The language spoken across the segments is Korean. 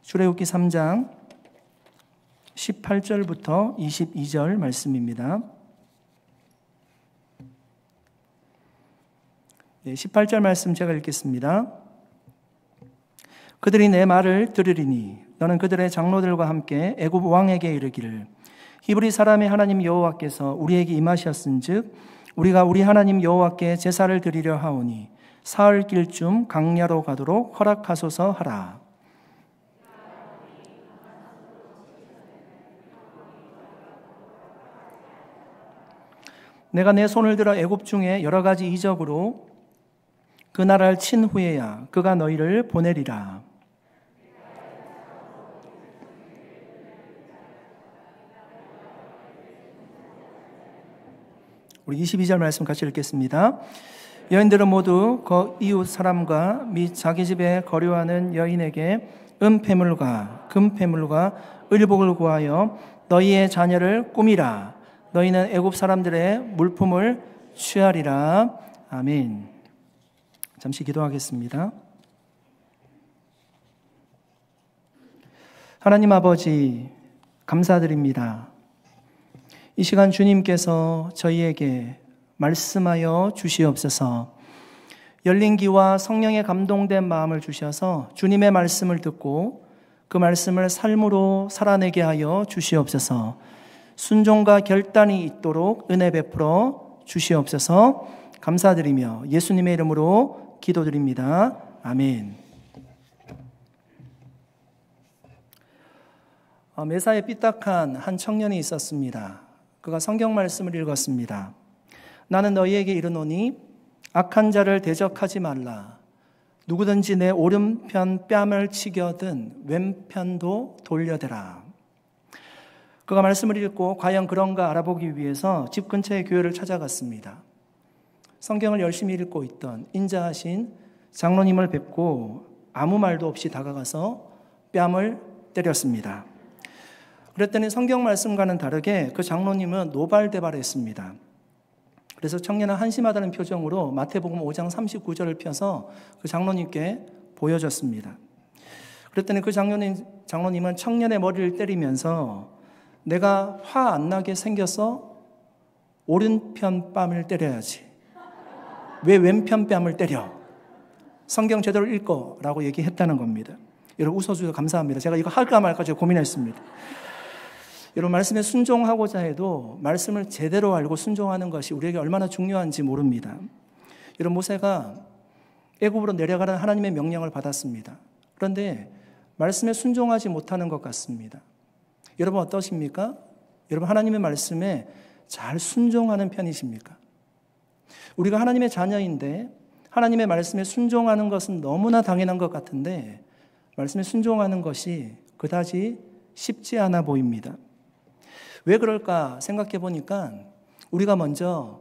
출애굽기 3장 18절부터 22절 말씀입니다. 18절 말씀 제가 읽겠습니다. 그들이 내 말을 들으리니 너는 그들의 장로들과 함께 애굽 왕에게 이르기를 히브리 사람의 하나님 여호와께서 우리에게 임하셨은즉 우리가 우리 하나님 여호와께 제사를 드리려 하오니 사흘길쯤 강야로 가도록 허락하소서 하라. 내가 내 손을 들어 애굽 중에 여러 가지 이적으로 그 나라를 친 후에야 그가 너희를 보내리라. 우리 22절 말씀 같이 읽겠습니다. 여인들은 모두 이웃 사람과 및 자기 집에 거류하는 여인에게 은폐물과 금폐물과 의복을 구하여 너희의 자녀를 꾸미라. 너희는 애굽 사람들의 물품을 취하리라. 아멘. 잠시 기도하겠습니다. 하나님 아버지 감사드립니다. 이 시간 주님께서 저희에게 말씀하여 주시옵소서. 열린 귀와 성령에 감동된 마음을 주셔서 주님의 말씀을 듣고 그 말씀을 삶으로 살아내게 하여 주시옵소서. 순종과 결단이 있도록 은혜 베풀어 주시옵소서. 감사드리며 예수님의 이름으로 기도드립니다. 아멘. 매사에 삐딱한 한 청년이 있었습니다. 그가 성경 말씀을 읽었습니다. 나는 너희에게 이르노니 악한 자를 대적하지 말라. 누구든지 내 오른편 뺨을 치겨든 왼편도 돌려대라. 그가 말씀을 읽고 과연 그런가 알아보기 위해서 집 근처의 교회를 찾아갔습니다. 성경을 열심히 읽고 있던 인자하신 장로님을 뵙고 아무 말도 없이 다가가서 뺨을 때렸습니다. 그랬더니 성경 말씀과는 다르게 그 장로님은 노발대발했습니다. 그래서 청년은 한심하다는 표정으로 마태복음 5장 39절을 펴서 그 장로님께 보여줬습니다. 그랬더니 그 장로님은 청년의 머리를 때리면서 내가 화 안 나게 생겨서 오른편 뺨을 때려야지. 왜 왼편 뺨을 때려? 성경 제대로 읽어 라고 얘기했다는 겁니다. 여러분 웃어주셔서 감사합니다. 제가 이거 할까 말까 제가 고민했습니다. 여러분 말씀에 순종하고자 해도 말씀을 제대로 알고 순종하는 것이 우리에게 얼마나 중요한지 모릅니다. 여러분 모세가 애굽으로 내려가라는 하나님의 명령을 받았습니다. 그런데 말씀에 순종하지 못하는 것 같습니다. 여러분 어떠십니까? 여러분 하나님의 말씀에 잘 순종하는 편이십니까? 우리가 하나님의 자녀인데 하나님의 말씀에 순종하는 것은 너무나 당연한 것 같은데 말씀에 순종하는 것이 그다지 쉽지 않아 보입니다. 왜 그럴까 생각해 보니까 우리가 먼저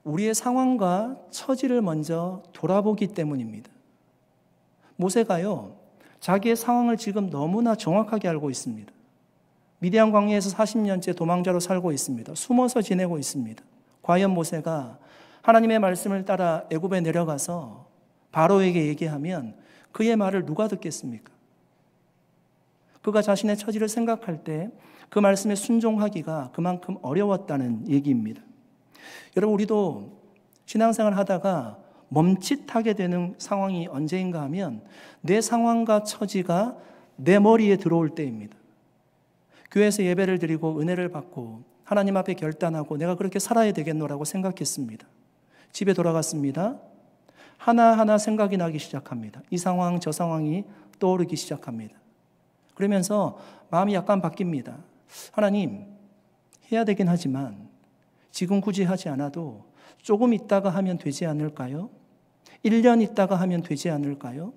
우리의 상황과 처지를 먼저 돌아보기 때문입니다. 모세가요, 자기의 상황을 지금 너무나 정확하게 알고 있습니다. 미디안 광야에서 40년째 도망자로 살고 있습니다. 숨어서 지내고 있습니다. 과연 모세가 하나님의 말씀을 따라 애굽에 내려가서 바로에게 얘기하면 그의 말을 누가 듣겠습니까? 그가 자신의 처지를 생각할 때 그 말씀에 순종하기가 그만큼 어려웠다는 얘기입니다. 여러분 우리도 신앙생활 하다가 멈칫하게 되는 상황이 언제인가 하면 내 상황과 처지가 내 머리에 들어올 때입니다. 교회에서 예배를 드리고 은혜를 받고 하나님 앞에 결단하고 내가 그렇게 살아야 되겠노라고 생각했습니다. 집에 돌아갔습니다. 하나하나 생각이 나기 시작합니다. 이 상황 저 상황이 떠오르기 시작합니다. 그러면서 마음이 약간 바뀝니다. 하나님 해야 되긴 하지만 지금 굳이 하지 않아도 조금 있다가 하면 되지 않을까요? 1년 있다가 하면 되지 않을까요?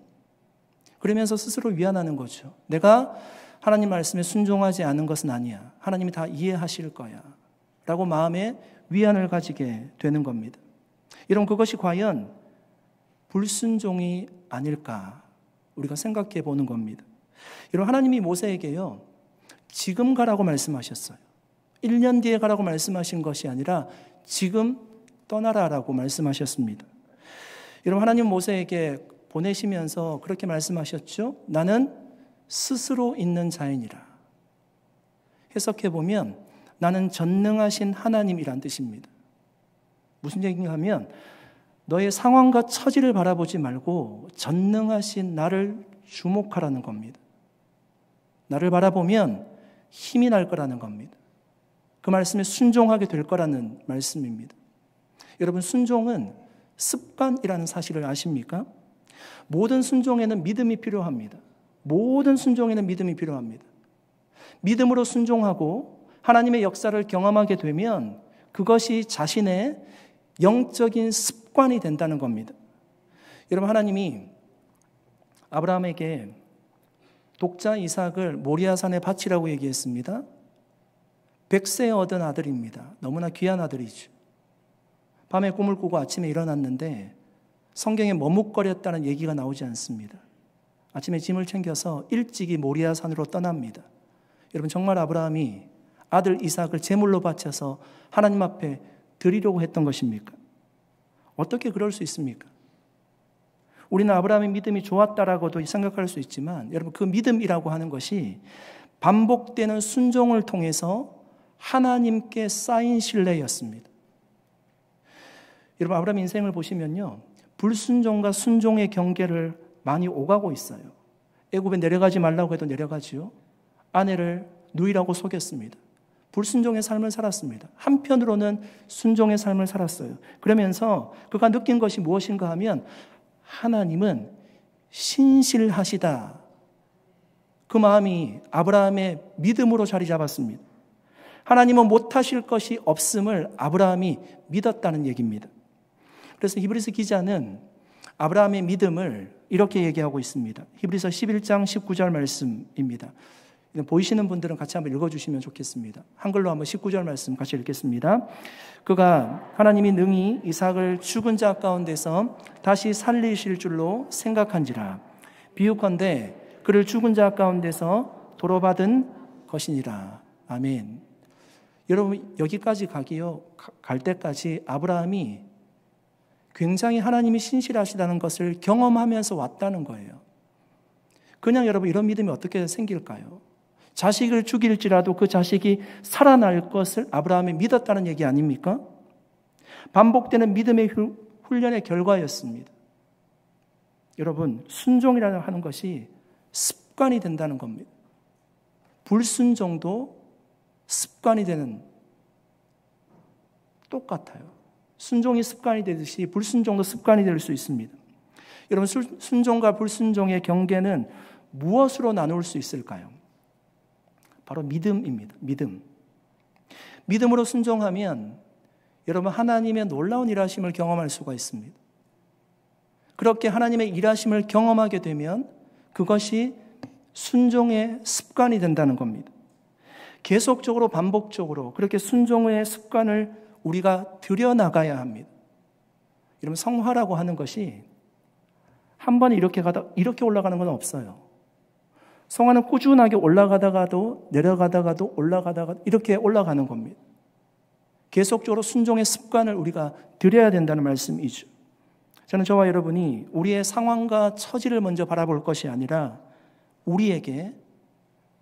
그러면서 스스로 위안하는 거죠. 내가 하나님 말씀에 순종하지 않은 것은 아니야. 하나님이 다 이해하실 거야. 라고 마음에 위안을 가지게 되는 겁니다. 여러분 그것이 과연 불순종이 아닐까 우리가 생각해 보는 겁니다. 여러분 하나님이 모세에게요. 지금 가라고 말씀하셨어요. 1년 뒤에 가라고 말씀하신 것이 아니라 지금 떠나라라고 말씀하셨습니다. 여러분 하나님 모세에게 보내시면서 그렇게 말씀하셨죠. 나는 스스로 있는 자이니라. 해석해보면 나는 전능하신 하나님이란 뜻입니다. 무슨 얘기인가 하면 너의 상황과 처지를 바라보지 말고 전능하신 나를 주목하라는 겁니다. 나를 바라보면 힘이 날 거라는 겁니다. 그 말씀에 순종하게 될 거라는 말씀입니다. 여러분, 순종은 습관이라는 사실을 아십니까? 모든 순종에는 믿음이 필요합니다. 모든 순종에는 믿음이 필요합니다. 믿음으로 순종하고 하나님의 역사를 경험하게 되면 그것이 자신의 영적인 습관이 된다는 겁니다. 여러분, 하나님이 아브라함에게 독자 이삭을 모리아산에 바치라고 얘기했습니다. 100세에 얻은 아들입니다. 너무나 귀한 아들이죠. 밤에 꿈을 꾸고 아침에 일어났는데 성경에 머뭇거렸다는 얘기가 나오지 않습니다. 아침에 짐을 챙겨서 일찍이 모리아산으로 떠납니다. 여러분, 정말 아브라함이 아들 이삭을 제물로 바쳐서 하나님 앞에 드리려고 했던 것입니까? 어떻게 그럴 수 있습니까? 우리는 아브라함의 믿음이 좋았다라고도 생각할 수 있지만 여러분, 그 믿음이라고 하는 것이 반복되는 순종을 통해서 하나님께 쌓인 신뢰였습니다. 여러분, 아브라함 인생을 보시면요, 불순종과 순종의 경계를 많이 오가고 있어요. 애굽에 내려가지 말라고 해도 내려가지요. 아내를 누이라고 속였습니다. 불순종의 삶을 살았습니다. 한편으로는 순종의 삶을 살았어요. 그러면서 그가 느낀 것이 무엇인가 하면 하나님은 신실하시다. 그 마음이 아브라함의 믿음으로 자리 잡았습니다. 하나님은 못하실 것이 없음을 아브라함이 믿었다는 얘기입니다. 그래서 히브리서 기자는 아브라함의 믿음을 이렇게 얘기하고 있습니다. 히브리서 11장 19절 말씀입니다. 보이시는 분들은 같이 한번 읽어주시면 좋겠습니다. 한글로 한번 19절 말씀 같이 읽겠습니다. 그가 하나님이 능히 이삭을 죽은 자 가운데서 다시 살리실 줄로 생각한지라. 비유컨대 그를 죽은 자 가운데서 도로받은 것이니라. 아멘. 여러분, 여기까지 갈 때까지 아브라함이 굉장히 하나님이 신실하시다는 것을 경험하면서 왔다는 거예요. 그냥 여러분, 이런 믿음이 어떻게 생길까요? 자식을 죽일지라도 그 자식이 살아날 것을 아브라함이 믿었다는 얘기 아닙니까? 반복되는 믿음의 훈련의 결과였습니다. 여러분, 순종이라는 하는 것이 습관이 된다는 겁니다. 불순종도 습관이 되는, 똑같아요. 순종이 습관이 되듯이 불순종도 습관이 될 수 있습니다. 여러분, 순종과 불순종의 경계는 무엇으로 나눌 수 있을까요? 바로 믿음입니다. 믿음. 믿음으로 순종하면 여러분, 하나님의 놀라운 일하심을 경험할 수가 있습니다. 그렇게 하나님의 일하심을 경험하게 되면 그것이 순종의 습관이 된다는 겁니다. 계속적으로 반복적으로 그렇게 순종의 습관을 우리가 들여나가야 합니다. 여러분, 성화라고 하는 것이 한 번에 이렇게 올라가는 건 없어요. 성화는 꾸준하게 올라가다가도 내려가다가도 올라가다가 이렇게 올라가는 겁니다. 계속적으로 순종의 습관을 우리가 들여야 된다는 말씀이죠. 저는 저와 여러분이 우리의 상황과 처지를 먼저 바라볼 것이 아니라 우리에게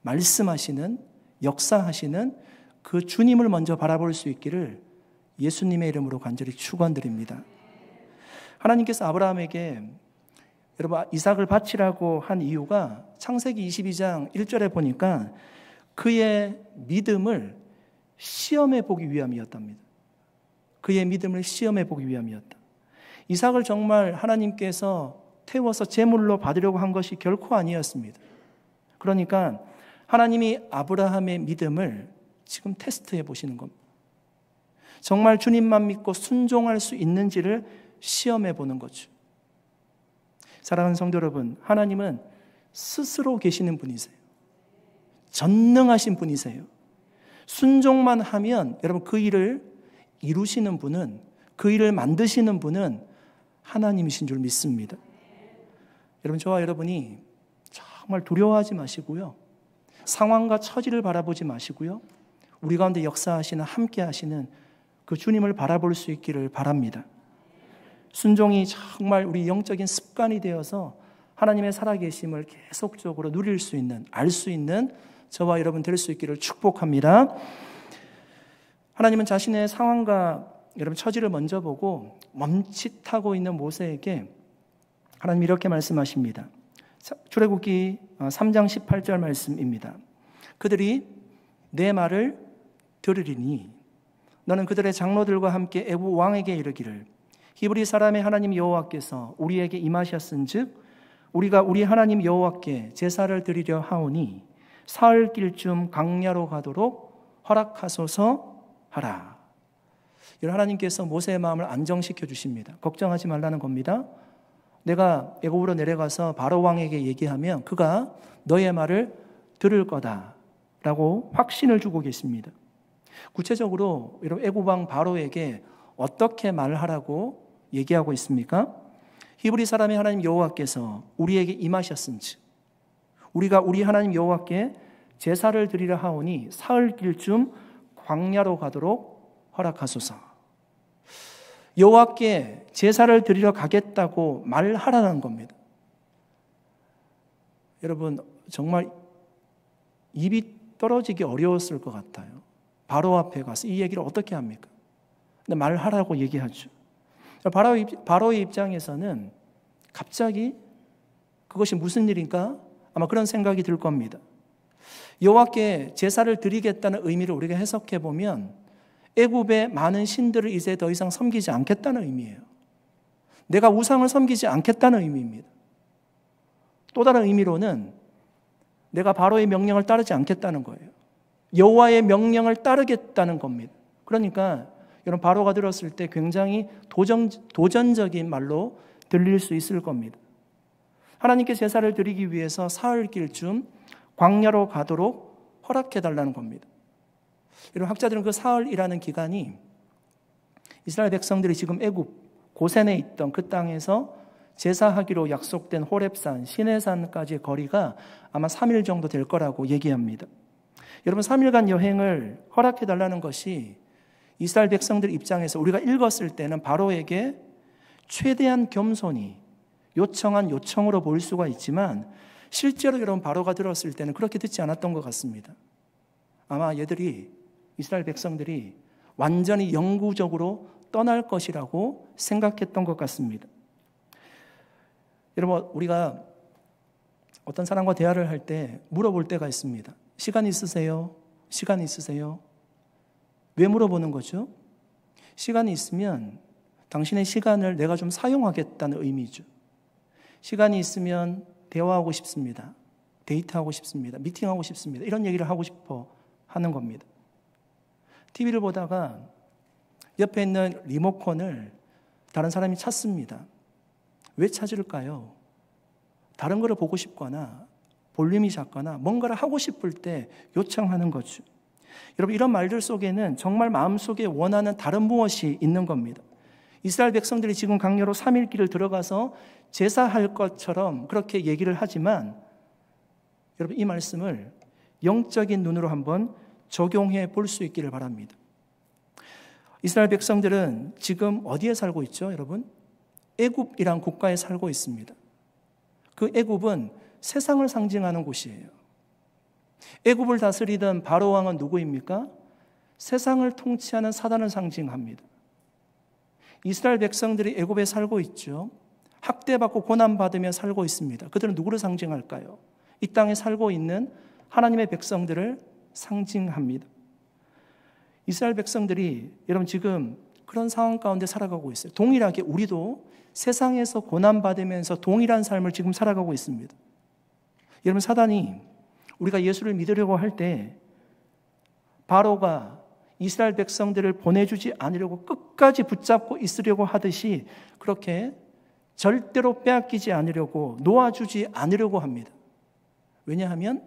말씀하시는, 역사하시는 그 주님을 먼저 바라볼 수 있기를 예수님의 이름으로 간절히 축원드립니다. 하나님께서 아브라함에게 여러분 이삭을 바치라고 한 이유가 창세기 22장 1절에 보니까 그의 믿음을 시험해 보기 위함이었답니다. 그의 믿음을 시험해 보기 위함이었다. 이삭을 정말 하나님께서 태워서 제물로 받으려고 한 것이 결코 아니었습니다. 그러니까 하나님이 아브라함의 믿음을 지금 테스트해 보시는 겁니다. 정말 주님만 믿고 순종할 수 있는지를 시험해 보는 거죠. 사랑하는 성도 여러분, 하나님은 스스로 계시는 분이세요. 전능하신 분이세요. 순종만 하면 여러분 그 일을 이루시는 분은, 그 일을 만드시는 분은 하나님이신 줄 믿습니다. 여러분, 저와 여러분이 정말 두려워하지 마시고요. 상황과 처지를 바라보지 마시고요. 우리 가운데 역사하시는, 함께 하시는 그 주님을 바라볼 수 있기를 바랍니다. 순종이 정말 우리 영적인 습관이 되어서 하나님의 살아계심을 계속적으로 누릴 수 있는, 알 수 있는 저와 여러분 될 수 있기를 축복합니다. 하나님은 자신의 상황과 여러분 처지를 먼저 보고 멈칫하고 있는 모세에게 하나님 이렇게 말씀하십니다. 출애굽기 3장 18절 말씀입니다. 그들이 내 말을 들으리니 너는 그들의 장로들과 함께 애굽 왕에게 이르기를 히브리 사람의 하나님 여호와께서 우리에게 임하셨은즉 우리가 우리 하나님 여호와께 제사를 드리려 하오니 사흘 길쯤 광야로 가도록 허락하소서 하라. 이런 하나님께서 모세의 마음을 안정시켜 주십니다. 걱정하지 말라는 겁니다. 내가 애굽으로 내려가서 바로 왕에게 얘기하면 그가 너의 말을 들을 거다라고 확신을 주고 계십니다. 구체적으로 여러분 애굽 왕 바로에게 어떻게 말하라고 얘기하고 있습니까? 히브리 사람의 하나님 여호와께서 우리에게 임하셨은즉 우리가 우리 하나님 여호와께 제사를 드리려 하오니 사흘 길쯤 광야로 가도록 허락하소서. 여호와께 제사를 드리러 가겠다고 말하라는 겁니다. 여러분 정말 입이 떨어지기 어려웠을 것 같아요. 바로 앞에 가서 이 얘기를 어떻게 합니까? 근데 말하라고 얘기하죠. 바로의 입장에서는 갑자기 그것이 무슨 일인가? 아마 그런 생각이 들 겁니다. 여호와께 제사를 드리겠다는 의미를 우리가 해석해 보면 애굽의 많은 신들을 이제 더 이상 섬기지 않겠다는 의미예요. 내가 우상을 섬기지 않겠다는 의미입니다. 또 다른 의미로는 내가 바로의 명령을 따르지 않겠다는 거예요. 여호와의 명령을 따르겠다는 겁니다. 그러니까 여러분 바로가 들었을 때 굉장히 도전적인 말로 들릴 수 있을 겁니다. 하나님께 제사를 드리기 위해서 사흘 길쯤 광야로 가도록 허락해달라는 겁니다. 여러분 학자들은 그 사흘이라는 기간이 이스라엘 백성들이 지금 애굽 고센에 있던 그 땅에서 제사하기로 약속된 호렙산, 시내산까지의 거리가 아마 3일 정도 될 거라고 얘기합니다. 여러분 3일간 여행을 허락해달라는 것이 이스라엘 백성들 입장에서 우리가 읽었을 때는 바로에게 최대한 겸손히 요청한 요청으로 보일 수가 있지만 실제로 여러분 바로가 들었을 때는 그렇게 듣지 않았던 것 같습니다. 아마 얘들이 이스라엘 백성들이 완전히 영구적으로 떠날 것이라고 생각했던 것 같습니다. 여러분 우리가 어떤 사람과 대화를 할 때 물어볼 때가 있습니다. 시간 있으세요? 시간 있으세요? 왜 물어보는 거죠? 시간이 있으면 당신의 시간을 내가 좀 사용하겠다는 의미죠. 시간이 있으면 대화하고 싶습니다. 데이트하고 싶습니다. 미팅하고 싶습니다. 이런 얘기를 하고 싶어 하는 겁니다. TV를 보다가 옆에 있는 리모컨을 다른 사람이 찾습니다. 왜 찾을까요? 다른 거를 보고 싶거나 볼륨이 작거나 뭔가를 하고 싶을 때 요청하는 거죠. 여러분 이런 말들 속에는 정말 마음속에 원하는 다른 무엇이 있는 겁니다. 이스라엘 백성들이 지금 광야로 3일 길을 들어가서 제사할 것처럼 그렇게 얘기를 하지만 여러분 이 말씀을 영적인 눈으로 한번 적용해 볼 수 있기를 바랍니다. 이스라엘 백성들은 지금 어디에 살고 있죠, 여러분? 애굽이란 국가에 살고 있습니다. 그 애굽은 세상을 상징하는 곳이에요. 애굽을 다스리던 바로 왕은 누구입니까? 세상을 통치하는 사단을 상징합니다. 이스라엘 백성들이 애굽에 살고 있죠. 학대받고 고난받으며 살고 있습니다. 그들은 누구를 상징할까요? 이 땅에 살고 있는 하나님의 백성들을 상징합니다. 이스라엘 백성들이 여러분 지금 그런 상황 가운데 살아가고 있어요. 동일하게 우리도 세상에서 고난받으면서 동일한 삶을 지금 살아가고 있습니다. 여러분 사단이 우리가 예수를 믿으려고 할 때 바로가 이스라엘 백성들을 보내주지 않으려고 끝까지 붙잡고 있으려고 하듯이 그렇게 절대로 빼앗기지 않으려고 놓아주지 않으려고 합니다. 왜냐하면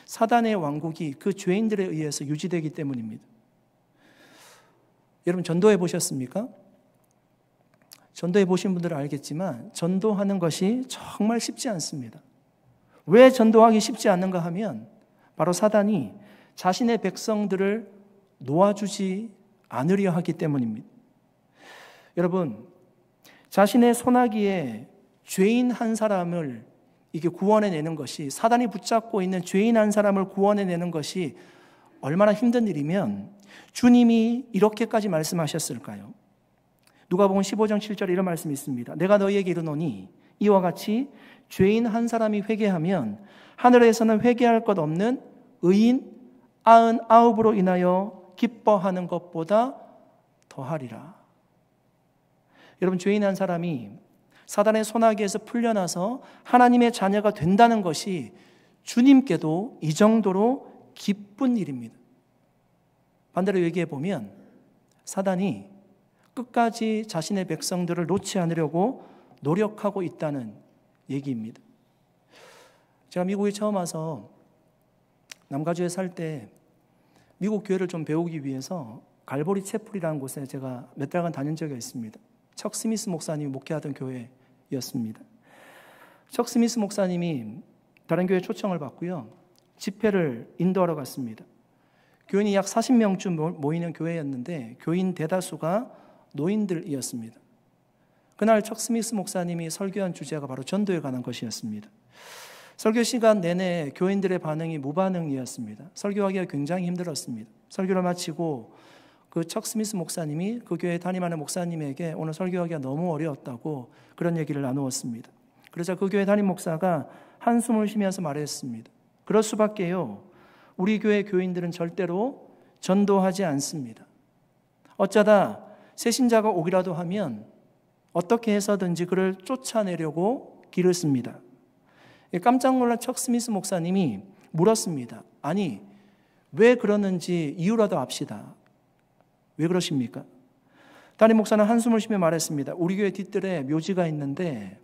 사단의 왕국이 그 죄인들에 의해서 유지되기 때문입니다. 여러분 전도해 보셨습니까? 전도해 보신 분들은 알겠지만 전도하는 것이 정말 쉽지 않습니다. 왜 전도하기 쉽지 않는가 하면 바로 사단이 자신의 백성들을 놓아주지 않으려 하기 때문입니다. 여러분 자신의 손아귀에 죄인 한 사람을 이게 구원해내는 것이, 사단이 붙잡고 있는 죄인 한 사람을 구원해내는 것이 얼마나 힘든 일이면 주님이 이렇게까지 말씀하셨을까요? 누가복음 15장 7절에 이런 말씀이 있습니다. 내가 너희에게 이르노니 이와 같이 죄인 한 사람이 회개하면 하늘에서는 회개할 것 없는 의인 99으로 인하여 기뻐하는 것보다 더하리라. 여러분, 죄인 한 사람이 사단의 손아귀에서 풀려나서 하나님의 자녀가 된다는 것이 주님께도 이 정도로 기쁜 일입니다. 반대로 얘기해 보면 사단이 끝까지 자신의 백성들을 놓지 않으려고 노력하고 있다는 얘기입니다. 제가 미국에 처음 와서 남가주에 살 때 미국 교회를 좀 배우기 위해서 갈보리 채플이라는 곳에 제가 몇 달간 다닌 적이 있습니다. 척 스미스 목사님이 목회하던 교회였습니다. 척 스미스 목사님이 다른 교회 초청을 받고요, 집회를 인도하러 갔습니다. 교인이 약 40명쯤 모이는 교회였는데 교인 대다수가 노인들이었습니다. 그날 척 스미스 목사님이 설교한 주제가 바로 전도에 관한 것이었습니다. 설교 시간 내내 교인들의 반응이 무반응이었습니다. 설교하기가 굉장히 힘들었습니다. 설교를 마치고 그 척 스미스 목사님이 그 교회에 담임하는 목사님에게 오늘 설교하기가 너무 어려웠다고 그런 얘기를 나누었습니다. 그래서 그 교회 담임 목사가 한숨을 쉬면서 말했습니다. 그럴 수밖에요. 우리 교회 교인들은 절대로 전도하지 않습니다. 어쩌다 새신자가 오기라도 하면 어떻게 해서든지 그를 쫓아내려고 길을 씁니다. 깜짝 놀란 척 스미스 목사님이 물었습니다. 아니, 왜 그러는지 이유라도 압시다. 왜 그러십니까? 담임 목사는 한숨을 쉬며 말했습니다. 우리 교회 뒷뜰에 묘지가 있는데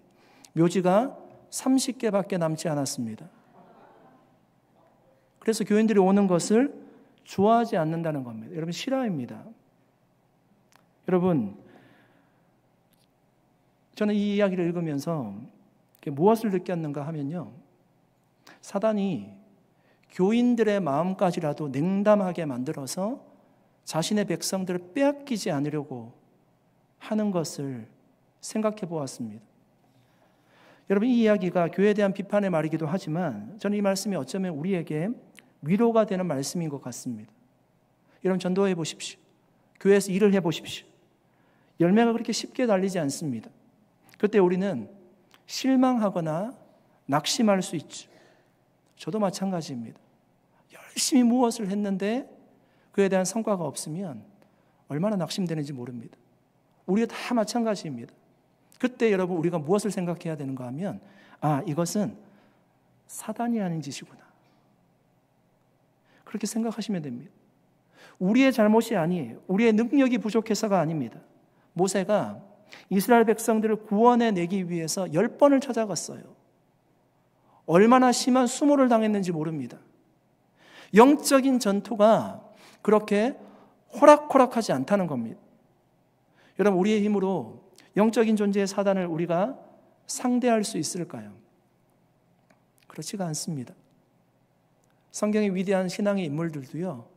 묘지가 30개밖에 남지 않았습니다. 그래서 교인들이 오는 것을 좋아하지 않는다는 겁니다. 여러분, 실화입니다. 여러분, 저는 이 이야기를 읽으면서 무엇을 느꼈는가 하면요, 사단이 교인들의 마음까지라도 냉담하게 만들어서 자신의 백성들을 빼앗기지 않으려고 하는 것을 생각해 보았습니다. 여러분, 이 이야기가 교회에 대한 비판의 말이기도 하지만 저는 이 말씀이 어쩌면 우리에게 위로가 되는 말씀인 것 같습니다. 여러분, 전도해 보십시오. 교회에서 일을 해 보십시오. 열매가 그렇게 쉽게 달리지 않습니다. 그때 우리는 실망하거나 낙심할 수 있죠. 저도 마찬가지입니다. 열심히 무엇을 했는데 그에 대한 성과가 없으면 얼마나 낙심되는지 모릅니다. 우리가 다 마찬가지입니다. 그때 여러분, 우리가 무엇을 생각해야 되는가 하면, 아, 이것은 사단이 하는 짓이구나, 그렇게 생각하시면 됩니다. 우리의 잘못이 아니에요. 우리의 능력이 부족해서가 아닙니다. 모세가 이스라엘 백성들을 구원해내기 위해서 10번을 찾아갔어요. 얼마나 심한 수모를 당했는지 모릅니다. 영적인 전투가 그렇게 호락호락하지 않다는 겁니다. 여러분, 우리의 힘으로 영적인 존재의 사단을 우리가 상대할 수 있을까요? 그렇지가 않습니다. 성경의 위대한 신앙의 인물들도요,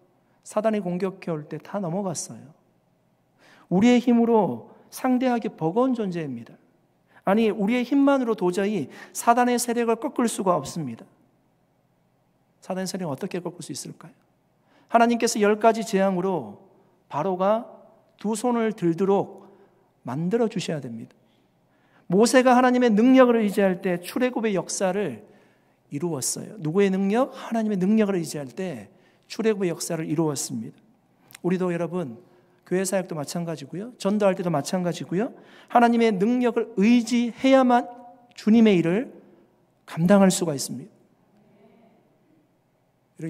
사단이 공격해 올 때 다 넘어갔어요. 우리의 힘으로 상대하기 버거운 존재입니다. 아니, 우리의 힘만으로 도저히 사단의 세력을 꺾을 수가 없습니다. 사단의 세력을 어떻게 꺾을 수 있을까요? 하나님께서 10가지 재앙으로 바로가 두 손을 들도록 만들어 주셔야 됩니다. 모세가 하나님의 능력을 의지할 때 출애굽의 역사를 이루었어요. 누구의 능력? 하나님의 능력을 의지할 때 출애굽의 역사를 이루었습니다. 우리도 여러분, 교회 사역도 마찬가지고요, 전도할 때도 마찬가지고요, 하나님의 능력을 의지해야만 주님의 일을 감당할 수가 있습니다.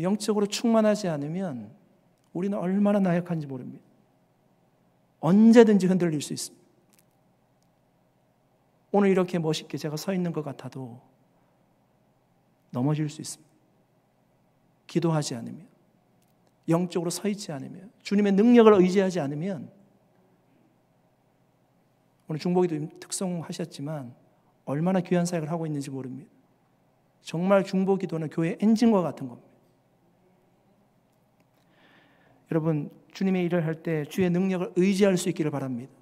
영적으로 충만하지 않으면 우리는 얼마나 나약한지 모릅니다. 언제든지 흔들릴 수 있습니다. 오늘 이렇게 멋있게 제가 서 있는 것 같아도 넘어질 수 있습니다. 기도하지 않으면, 영적으로 서 있지 않으면, 주님의 능력을 의지하지 않으면. 오늘 중보기도 특송하셨지만 얼마나 귀한 사역을 하고 있는지 모릅니다. 정말 중보기도는 교회의 엔진과 같은 겁니다. 여러분, 주님의 일을 할 때 주의 능력을 의지할 수 있기를 바랍니다.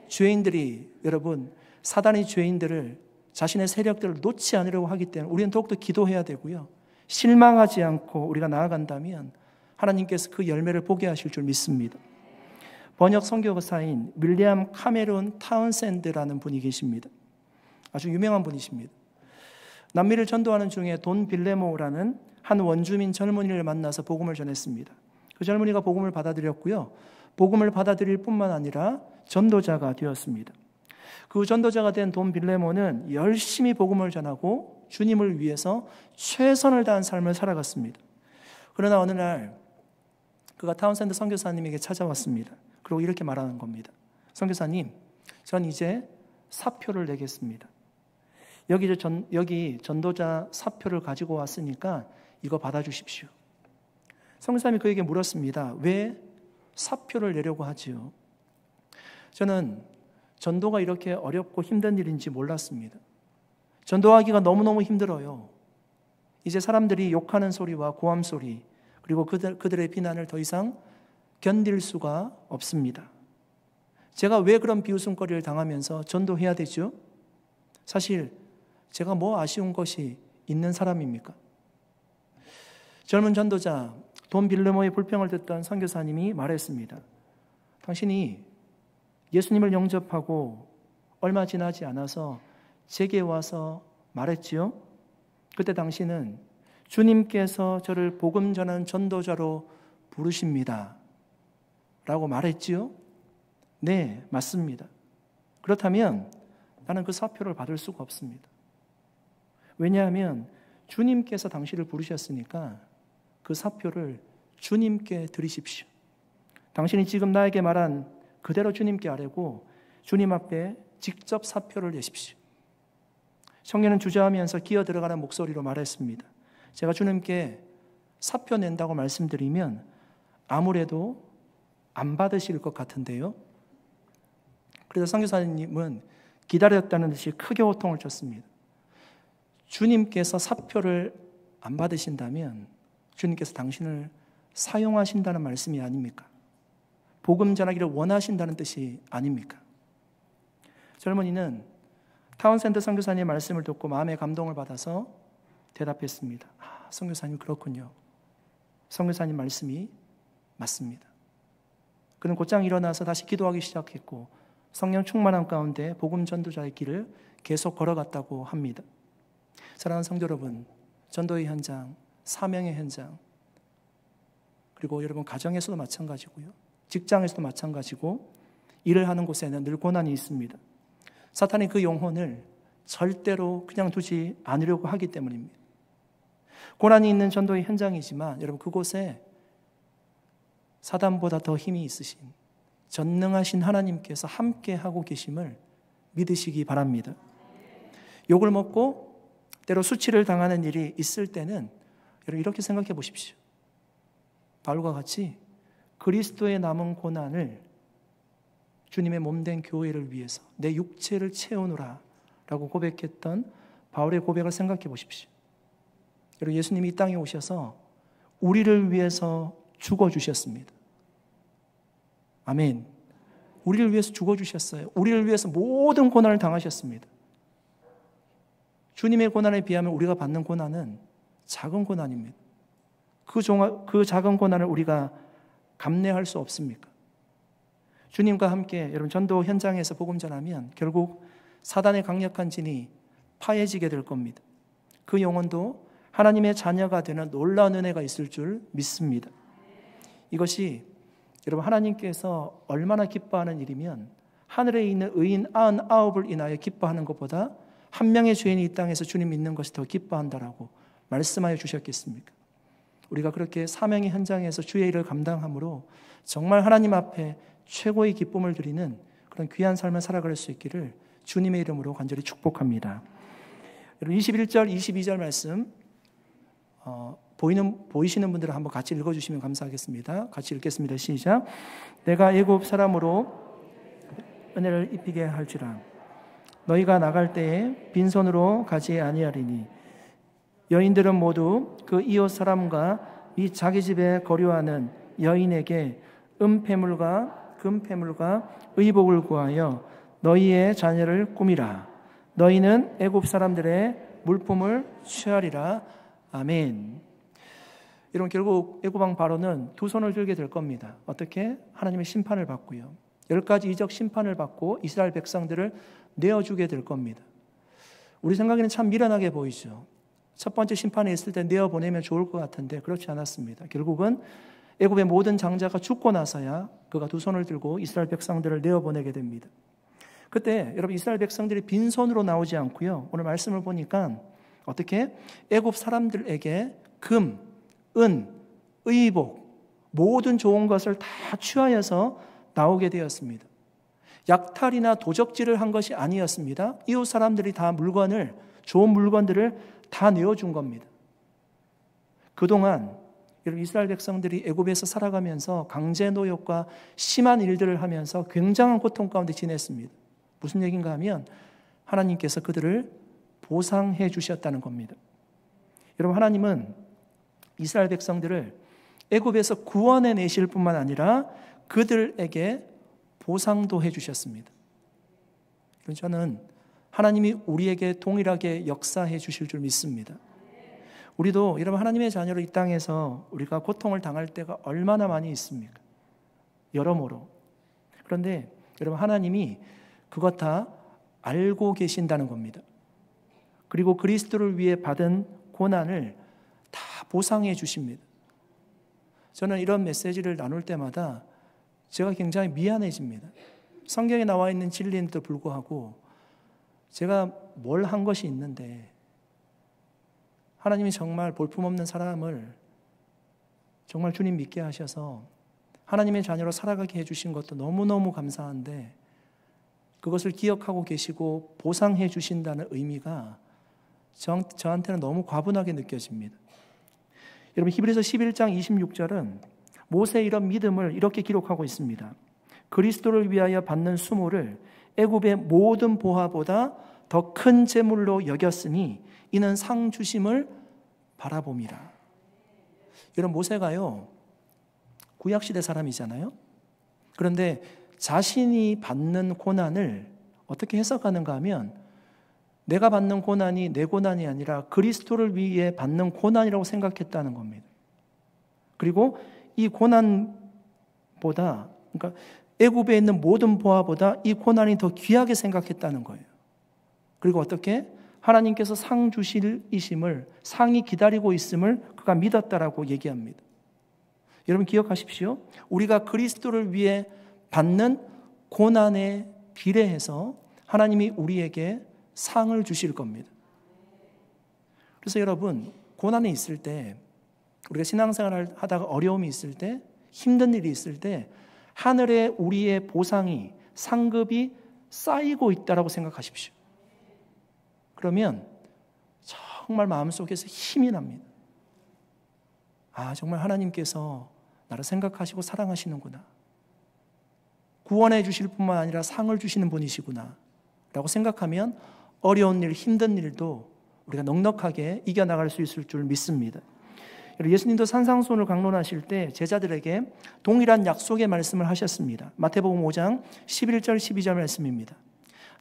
죄인들이, 여러분, 사단의 죄인들을 자신의 세력들을 놓지 않으려고 하기 때문에 우리는 더욱더 기도해야 되고요. 실망하지 않고 우리가 나아간다면 하나님께서 그 열매를 보게 하실 줄 믿습니다. 번역 선교사인 윌리엄 카메론 타운샌드라는 분이 계십니다. 아주 유명한 분이십니다. 남미를 전도하는 중에 돈 빌레모라는 한 원주민 젊은이를 만나서 복음을 전했습니다. 그 젊은이가 복음을 받아들였고요. 복음을 받아들일 뿐만 아니라 전도자가 되었습니다. 그 전도자가 된 돈 빌레모는 열심히 복음을 전하고 주님을 위해서 최선을 다한 삶을 살아갔습니다. 그러나 어느 날 그가 타운샌드 선교사님에게 찾아왔습니다. 그리고 이렇게 말하는 겁니다. 선교사님, 전 이제 사표를 내겠습니다. 여기 전도자 사표를 가지고 왔으니까 이거 받아주십시오. 선교사님이 그에게 물었습니다. 왜 사표를 내려고 하지요? 저는 전도가 이렇게 어렵고 힘든 일인지 몰랐습니다. 전도하기가 너무너무 힘들어요. 이제 사람들이 욕하는 소리와 고함 소리, 그리고 그들의 비난을 더 이상 견딜 수가 없습니다. 제가 왜 그런 비웃음거리를 당하면서 전도해야 되죠? 사실 제가 뭐 아쉬운 것이 있는 사람입니까? 젊은 전도자 돈 빌레모의 불평을 듣던 선교사님이 말했습니다. 당신이 예수님을 영접하고 얼마 지나지 않아서 제게 와서 말했지요? 그때 당신은 주님께서 저를 복음 전하는 전도자로 부르십니다 라고 말했지요? 네, 맞습니다. 그렇다면 나는 그 사표를 받을 수가 없습니다. 왜냐하면 주님께서 당신을 부르셨으니까 그 사표를 주님께 드리십시오. 당신이 지금 나에게 말한 그대로 주님께 아뢰고 주님 앞에 직접 사표를 내십시오. 청년은 주저하면서 기어 들어가는 목소리로 말했습니다. 제가 주님께 사표 낸다고 말씀드리면 아무래도 안 받으실 것 같은데요. 그래서 선교사님은 기다렸다는 듯이 크게 호통을 쳤습니다. 주님께서 사표를 안 받으신다면 주님께서 당신을 사용하신다는 말씀이 아닙니까? 복음 전하기를 원하신다는 뜻이 아닙니까? 젊은이는 타운샌드 선교사님의 말씀을 듣고 마음의 감동을 받아서 대답했습니다. 선교사님 그렇군요. 선교사님 말씀이 맞습니다. 그는 곧장 일어나서 다시 기도하기 시작했고 성령 충만함 가운데 복음 전도자의 길을 계속 걸어갔다고 합니다. 사랑하는 성도 여러분, 전도의 현장, 사명의 현장, 그리고 여러분 가정에서도 마찬가지고요. 직장에서도 마찬가지고 일을 하는 곳에는 늘 고난이 있습니다. 사탄이 그 영혼을 절대로 그냥 두지 않으려고 하기 때문입니다. 고난이 있는 전도의 현장이지만 여러분 그곳에 사단보다 더 힘이 있으신 전능하신 하나님께서 함께하고 계심을 믿으시기 바랍니다. 욕을 먹고 때로 수치를 당하는 일이 있을 때는 여러분 이렇게 생각해 보십시오. 바울과 같이 그리스도의 남은 고난을 주님의 몸된 교회를 위해서 내 육체를 채우노라 라고 고백했던 바울의 고백을 생각해 보십시오. 여러분 예수님이 이 땅에 오셔서 우리를 위해서 죽어주셨습니다. 아멘. 우리를 위해서 죽어주셨어요. 우리를 위해서 모든 고난을 당하셨습니다. 주님의 고난에 비하면 우리가 받는 고난은 작은 고난입니다. 그 작은 고난을 우리가 감내할 수 없습니까? 주님과 함께 여러분 전도 현장에서 복음 전하면 결국 사단의 강력한 진이 파해지게 될 겁니다. 그 영혼도 하나님의 자녀가 되는 놀라운 은혜가 있을 줄 믿습니다. 이것이 여러분 하나님께서 얼마나 기뻐하는 일이면 하늘에 있는 의인 99을 인하여 기뻐하는 것보다 한 명의 죄인이 이 땅에서 주님 믿는 것이 더 기뻐한다라고 말씀하여 주셨겠습니까? 우리가 그렇게 사명의 현장에서 주의 일을 감당함으로 정말 하나님 앞에 최고의 기쁨을 드리는 그런 귀한 삶을 살아갈 수 있기를 주님의 이름으로 간절히 축복합니다. 여러분 21절, 22절 말씀 보이시는 분들은 한번 같이 읽어주시면 감사하겠습니다. 같이 읽겠습니다. 시작. 내가 애굽 사람으로 은혜를 입히게 할지라. 너희가 나갈 때에 빈손으로 가지 아니하리니 여인들은 모두 그 이웃 사람과 이 자기 집에 거류하는 여인에게 은폐물과 금폐물과 의복을 구하여 너희의 자녀를 꾸미라. 너희는 애굽 사람들의 물품을 취하리라. 아멘. 여러분, 결국 애굽 왕 바로는 두 손을 들게 될 겁니다. 어떻게? 하나님의 심판을 받고요. 10가지 이적 심판을 받고 이스라엘 백성들을 내어주게 될 겁니다. 우리 생각에는 참 미련하게 보이죠. 첫 번째 심판에 있을 때 내어보내면 좋을 것 같은데 그렇지 않았습니다. 결국은 애굽의 모든 장자가 죽고 나서야 그가 두 손을 들고 이스라엘 백성들을 내어보내게 됩니다. 그때 여러분, 이스라엘 백성들이 빈손으로 나오지 않고요. 오늘 말씀을 보니까 어떻게? 애굽 사람들에게 금, 은, 의복, 모든 좋은 것을 다 취하여서 나오게 되었습니다. 약탈이나 도적질을 한 것이 아니었습니다. 이웃 사람들이 다 물건을, 좋은 물건들을 다 내어준 겁니다. 그동안 여러분, 이스라엘 백성들이 애굽에서 살아가면서 강제 노역과 심한 일들을 하면서 굉장한 고통 가운데 지냈습니다. 무슨 얘기인가 하면 하나님께서 그들을 보상해 주셨다는 겁니다. 여러분, 하나님은 이스라엘 백성들을 애굽에서 구원해 내실 뿐만 아니라 그들에게 보상도 해 주셨습니다. 저는 하나님이 우리에게 동일하게 역사해 주실 줄 믿습니다. 우리도 여러분, 하나님의 자녀로 이 땅에서 우리가 고통을 당할 때가 얼마나 많이 있습니까? 여러모로. 그런데 여러분, 하나님이 그것 다 알고 계신다는 겁니다. 그리고 그리스도를 위해 받은 고난을 다 보상해 주십니다. 저는 이런 메시지를 나눌 때마다 제가 굉장히 미안해집니다. 성경에 나와 있는 진리인데도 불구하고 제가 뭘 한 것이 있는데 하나님이 정말 볼품없는 사람을 정말 주님 믿게 하셔서 하나님의 자녀로 살아가게 해주신 것도 너무너무 감사한데 그것을 기억하고 계시고 보상해 주신다는 의미가 저한테는 너무 과분하게 느껴집니다. 여러분, 히브리서 11장 26절은 모세의 이런 믿음을 이렇게 기록하고 있습니다. 그리스도를 위하여 받는 수모를 애굽의 모든 보화보다 더 큰 재물로 여겼으니 이는 상 주심을 바라봄이라. 여러분, 모세가요, 구약시대 사람이잖아요. 그런데 자신이 받는 고난을 어떻게 해석하는가 하면 내가 받는 고난이 내 고난이 아니라 그리스도를 위해 받는 고난이라고 생각했다는 겁니다. 그리고 이 고난보다, 그러니까 애굽에 있는 모든 보화보다 이 고난이 더 귀하게 생각했다는 거예요. 그리고 어떻게? 하나님께서 상 주실 이심을, 상이 기다리고 있음을 그가 믿었다라고 얘기합니다. 여러분, 기억하십시오. 우리가 그리스도를 위해 받는 고난에 비례해서 하나님이 우리에게 상을 주실 겁니다. 그래서 여러분, 고난이 있을 때, 우리가 신앙생활을 하다가 어려움이 있을 때, 힘든 일이 있을 때 하늘에 우리의 보상이, 상급이 쌓이고 있다라고 생각하십시오. 그러면 정말 마음속에서 힘이 납니다. 아, 정말 하나님께서 나를 생각하시고 사랑하시는구나. 구원해 주실 뿐만 아니라 상을 주시는 분이시구나 라고 생각하면 어려운 일, 힘든 일도 우리가 넉넉하게 이겨나갈 수 있을 줄 믿습니다. 예수님도 산상수훈을 강론하실 때 제자들에게 동일한 약속의 말씀을 하셨습니다. 마태복음 5장 11절 12절 말씀입니다.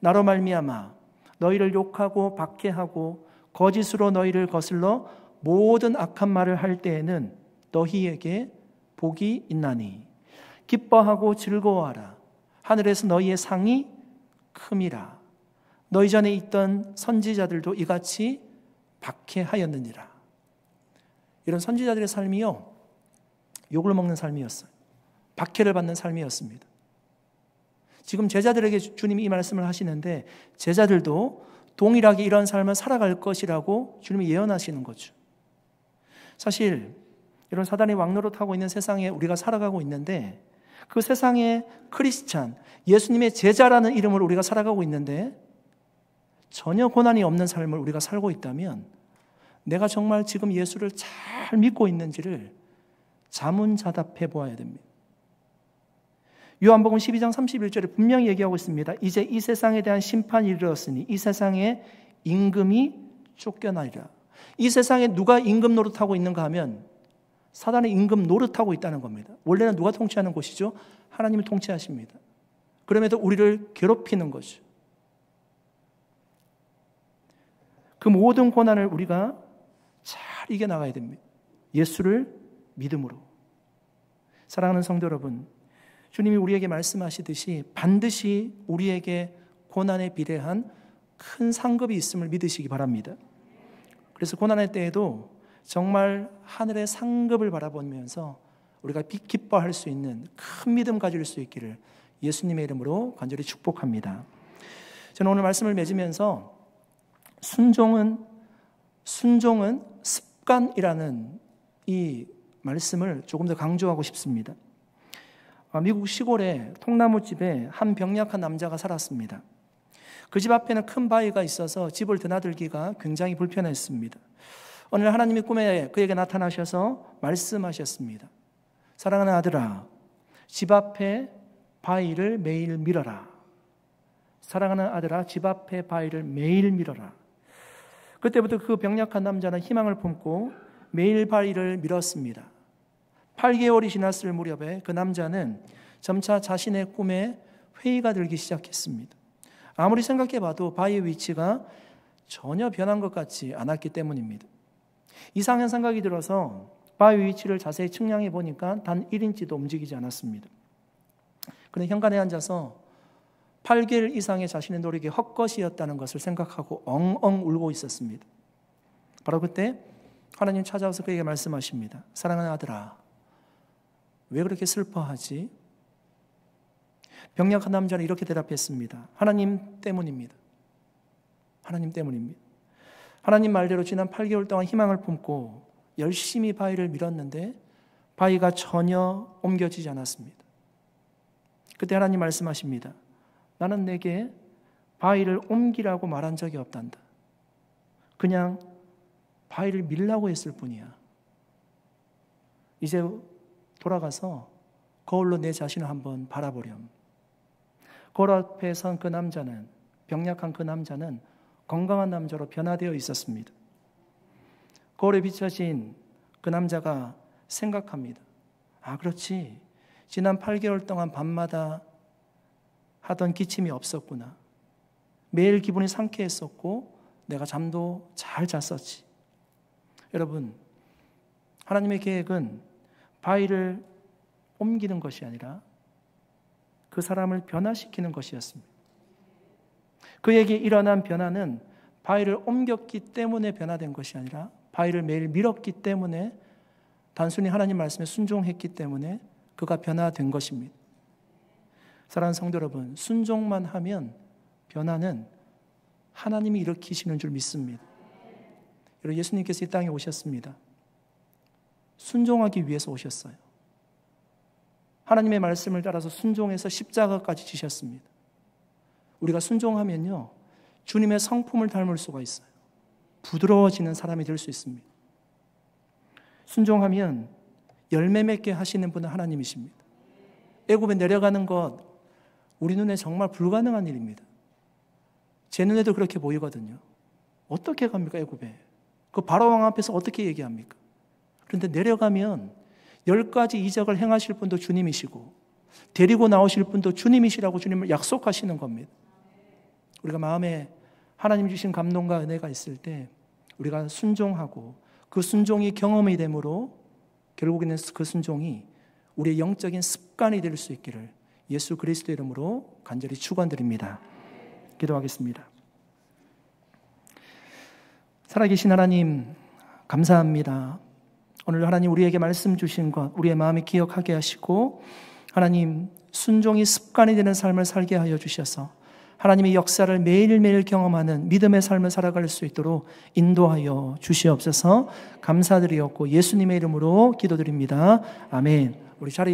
나로 말미암아 너희를 욕하고 박해하고 거짓으로 너희를 거슬러 모든 악한 말을 할 때에는 너희에게 복이 있나니 기뻐하고 즐거워하라. 하늘에서 너희의 상이 큼이라. 너희 전에 있던 선지자들도 이같이 박해하였느니라. 이런 선지자들의 삶이요, 욕을 먹는 삶이었어요. 박해를 받는 삶이었습니다. 지금 제자들에게 주님이 이 말씀을 하시는데 제자들도 동일하게 이런 삶을 살아갈 것이라고 주님이 예언하시는 거죠. 사실 이런 사단이 왕노릇하고 있는 세상에 우리가 살아가고 있는데 그 세상에 크리스찬, 예수님의 제자라는 이름으로 우리가 살아가고 있는데 전혀 고난이 없는 삶을 우리가 살고 있다면 내가 정말 지금 예수를 잘 믿고 있는지를 자문자답해 보아야 됩니다. 요한복음 12장 31절에 분명히 얘기하고 있습니다. 이제 이 세상에 대한 심판이 이르렀으니 이 세상에 임금이 쫓겨나리라. 이 세상에 누가 임금 노릇하고 있는가 하면 사단의 임금 노릇하고 있다는 겁니다. 원래는 누가 통치하는 곳이죠? 하나님이 통치하십니다. 그럼에도 우리를 괴롭히는 거죠. 그 모든 고난을 우리가 잘 이겨나가야 됩니다. 예수를 믿음으로. 사랑하는 성도 여러분, 주님이 우리에게 말씀하시듯이 반드시 우리에게 고난에 비례한 큰 상급이 있음을 믿으시기 바랍니다. 그래서 고난의 때에도 정말 하늘의 상급을 바라보면서 우리가 기뻐할 수 있는 큰 믿음 가질 수 있기를 예수님의 이름으로 간절히 축복합니다. 저는 오늘 말씀을 맺으면서 순종은 습관이라는 이 말씀을 조금 더 강조하고 싶습니다. 미국 시골에 통나무집에 한 병약한 남자가 살았습니다. 그 집 앞에는 큰 바위가 있어서 집을 드나들기가 굉장히 불편했습니다. 어느 날 하나님이 꿈에 그에게 나타나셔서 말씀하셨습니다. 사랑하는 아들아, 집 앞에 바위를 매일 밀어라. 사랑하는 아들아, 집 앞에 바위를 매일 밀어라. 그때부터 그 병약한 남자는 희망을 품고 매일 바위를 밀었습니다. 8개월이 지났을 무렵에 그 남자는 점차 자신의 꿈에 회의가 들기 시작했습니다. 아무리 생각해봐도 바위의 위치가 전혀 변한 것 같지 않았기 때문입니다. 이상한 생각이 들어서 바위 위치를 자세히 측량해 보니까 단 1인치도 움직이지 않았습니다. 그는 현관에 앉아서 8개월 이상의 자신의 노력이 헛것이었다는 것을 생각하고 엉엉 울고 있었습니다. 바로 그때 하나님 찾아와서 그에게 말씀하십니다. 사랑하는 아들아, 왜 그렇게 슬퍼하지? 병약한 남자는 이렇게 대답했습니다. 하나님 때문입니다. 하나님 때문입니다. 하나님 말대로 지난 8개월 동안 희망을 품고 열심히 바위를 밀었는데 바위가 전혀 옮겨지지 않았습니다. 그때 하나님 말씀하십니다. 나는 내게 바위를 옮기라고 말한 적이 없단다. 그냥 바위를 밀라고 했을 뿐이야. 이제 돌아가서 거울로 내 자신을 한번 바라보렴. 거울 앞에 선 그 남자는, 병약한 그 남자는 건강한 남자로 변화되어 있었습니다. 거울에 비춰진 그 남자가 생각합니다. 아, 그렇지. 지난 8개월 동안 밤마다 하던 기침이 없었구나. 매일 기분이 상쾌했었고 내가 잠도 잘 잤었지. 여러분, 하나님의 계획은 바위를 옮기는 것이 아니라 그 사람을 변화시키는 것이었습니다. 그에게 일어난 변화는 바위를 옮겼기 때문에 변화된 것이 아니라 바위를 매일 밀었기 때문에, 단순히 하나님 말씀에 순종했기 때문에 그가 변화된 것입니다. 사랑하는 성도 여러분, 순종만 하면 변화는 하나님이 일으키시는 줄 믿습니다. 여러분, 예수님께서 이 땅에 오셨습니다. 순종하기 위해서 오셨어요. 하나님의 말씀을 따라서 순종해서 십자가까지 지셨습니다. 우리가 순종하면요, 주님의 성품을 닮을 수가 있어요. 부드러워지는 사람이 될 수 있습니다. 순종하면 열매 맺게 하시는 분은 하나님이십니다. 애굽에 내려가는 것, 우리 눈에 정말 불가능한 일입니다. 제 눈에도 그렇게 보이거든요. 어떻게 갑니까, 애굽에? 그 바로왕 앞에서 어떻게 얘기합니까? 그런데 내려가면 10가지 이적을 행하실 분도 주님이시고 데리고 나오실 분도 주님이시라고 주님을 약속하시는 겁니다. 우리가 마음에 하나님 주신 감동과 은혜가 있을 때 우리가 순종하고 그 순종이 경험이 되므로 결국에는 그 순종이 우리의 영적인 습관이 될 수 있기를 예수 그리스도의 이름으로 간절히 축원드립니다. 기도하겠습니다. 살아계신 하나님, 감사합니다. 오늘 하나님 우리에게 말씀 주신 것 우리의 마음에 기억하게 하시고, 하나님 순종이 습관이 되는 삶을 살게 하여 주셔서 하나님의 역사를 매일매일 경험하는 믿음의 삶을 살아갈 수 있도록 인도하여 주시옵소서. 감사드리옵고 예수님의 이름으로 기도드립니다. 아멘. 우리 자리